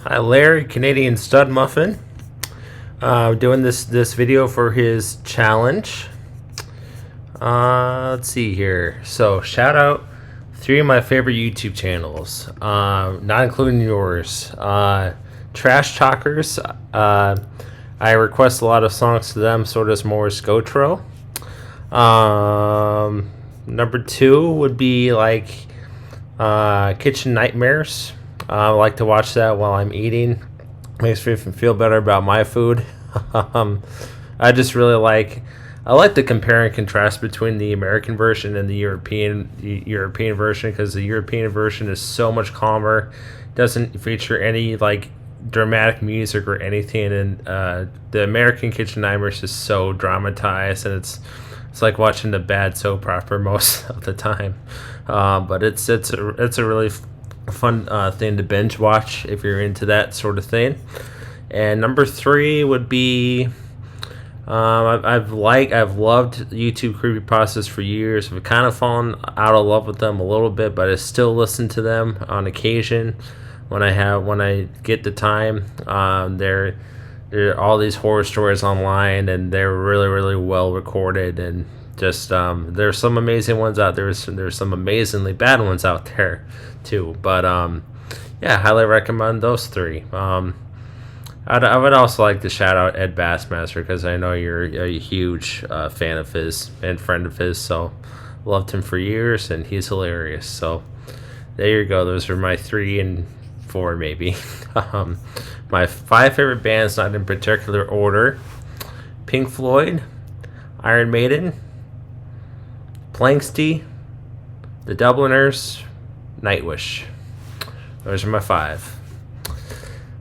Hi Larry, Canadian Studmuffin. Doing this video for his challenge. Let's see here. So shout out three of my favorite YouTube channels, not including yours. Trash Talkers. I request a lot of songs to them, so does Morris Gotro. Number two would be like Kitchen Nightmares. I like to watch that while I'm eating. Makes me feel better about my food. I just really I like the compare and contrast between the American version and the European version, because the European version is so much calmer, doesn't feature any like dramatic music or anything, and the American Kitchen Nightmares is so dramatized, and it's like watching the bad soap opera most of the time. But it's a really fun thing to binge watch if you're into that sort of thing. And number three would be I've loved YouTube creepypastas for years. I've kind of fallen out of love with them a little bit, but I still listen to them on occasion when I get the time. There are all these horror stories online, and they're really well recorded, and just there's some amazing ones out there. There's some amazingly bad ones out there too, but yeah, highly recommend those three. I would also like to shout out Ed Bassmaster, because I know you're a huge fan of his and friend of his, so loved him for years, and he's hilarious. So there you go. Those are my 3 and 4 maybe. My 5 favorite bands, not in particular order: Pink Floyd, Iron Maiden, Planksty, The Dubliners, Nightwish. Those are my 5.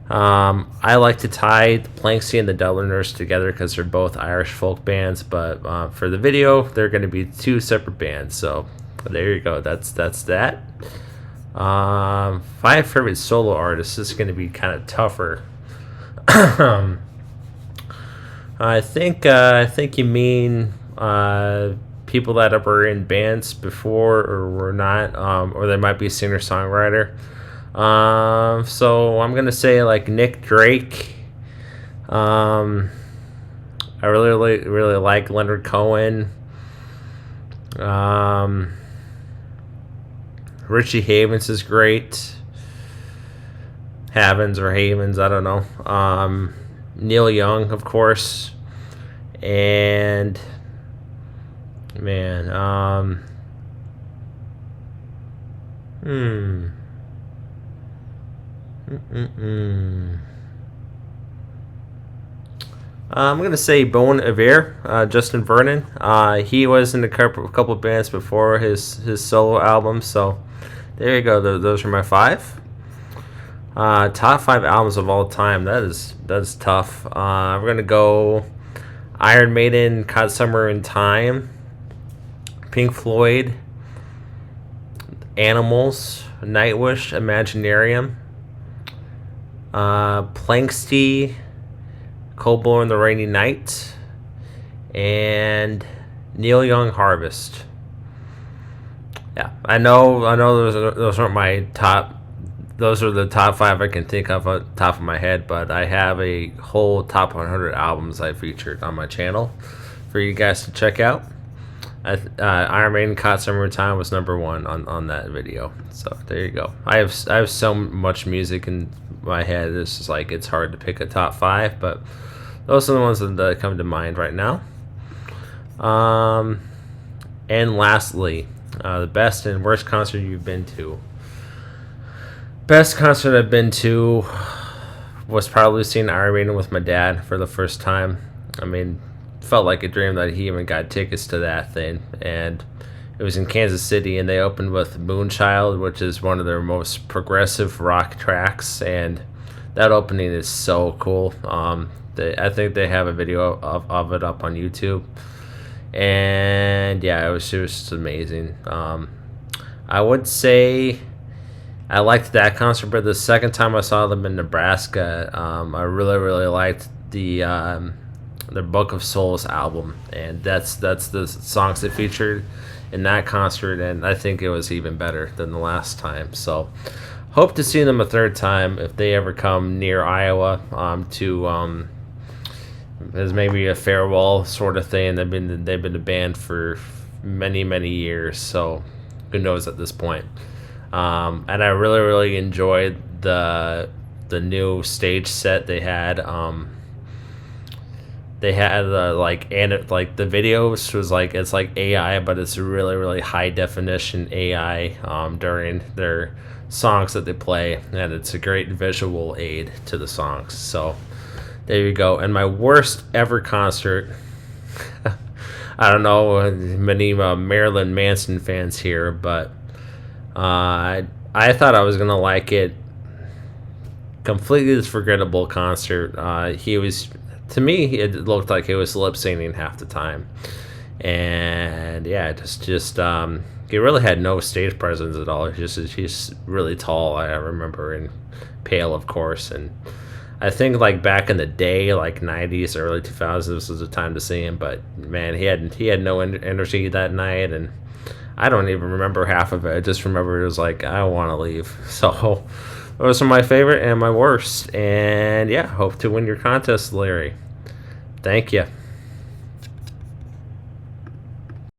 I like to tie the Planksty and the Dubliners together because they're both Irish folk bands, but for the video, they're going to be 2 separate bands. So there you go. That's that. 5 favorite solo artists. This is going to be kind of tougher. I think you mean people that were in bands before or were not, or they might be a singer-songwriter. So I'm gonna say like Nick Drake. I really like Leonard Cohen. Richie Havens is great. Havens or Havens, I don't know. Neil Young, of course, and man, I'm gonna say Bon Iver, Justin Vernon. He was in a couple of bands before his solo album, so there you go. Those are my 5. Top 5 albums of all time. That is tough. We're gonna go Iron Maiden, Caught Somewhere in Time, Pink Floyd, Animals, Nightwish, Imaginarium, Planksty, Cold Blow the Rainy Night, and Neil Young, Harvest. Yeah, I know those aren't my top. Those are the top 5 I can think of on top of my head, but I have a whole top 100 albums I featured on my channel for you guys to check out. Iron Maiden, Caught Somewhere in Time was number 1 on that video. So there you go. I have so much music in my head. It's just like it's hard to pick a top 5, but those are the ones that come to mind right now. And lastly, the best and worst concert you've been to. Best concert I've been to was probably seeing Iron Maiden with my dad for the first time. I mean, felt like a dream that he even got tickets to that thing, and it was in Kansas City, and they opened with Moonchild, which is one of their most progressive rock tracks, and that opening is so cool. I think they have a video of it up on YouTube, and yeah, it was just amazing. I would say I liked that concert, but the second time I saw them in Nebraska, I really liked their Book of Souls album, and that's the songs that featured in that concert, and I think it was even better than the last time. So hope to see them a third time if they ever come near Iowa, to as maybe a farewell sort of thing. They've been a band for many years, so who knows at this point. And I really enjoyed the new stage set they had. They had like the videos was like, it's like AI, but it's really high definition AI during their songs that they play, and it's a great visual aid to the songs. So there you go. And my worst ever concert. I don't know many Marilyn Manson fans here, but I thought I was gonna like it. Completely forgettable concert. He was, to me, it looked like he was lip syncing half the time, and yeah, just he really had no stage presence at all. He's really tall, I remember, and pale, of course. And I think like back in the day, like '90s, early 2000s, this was the time to see him. But man, he had no energy that night, and I don't even remember half of it. I just remember it was like, I want to leave. So those are my favorite and my worst. And yeah, hope to win your contest, Larry. Thank you.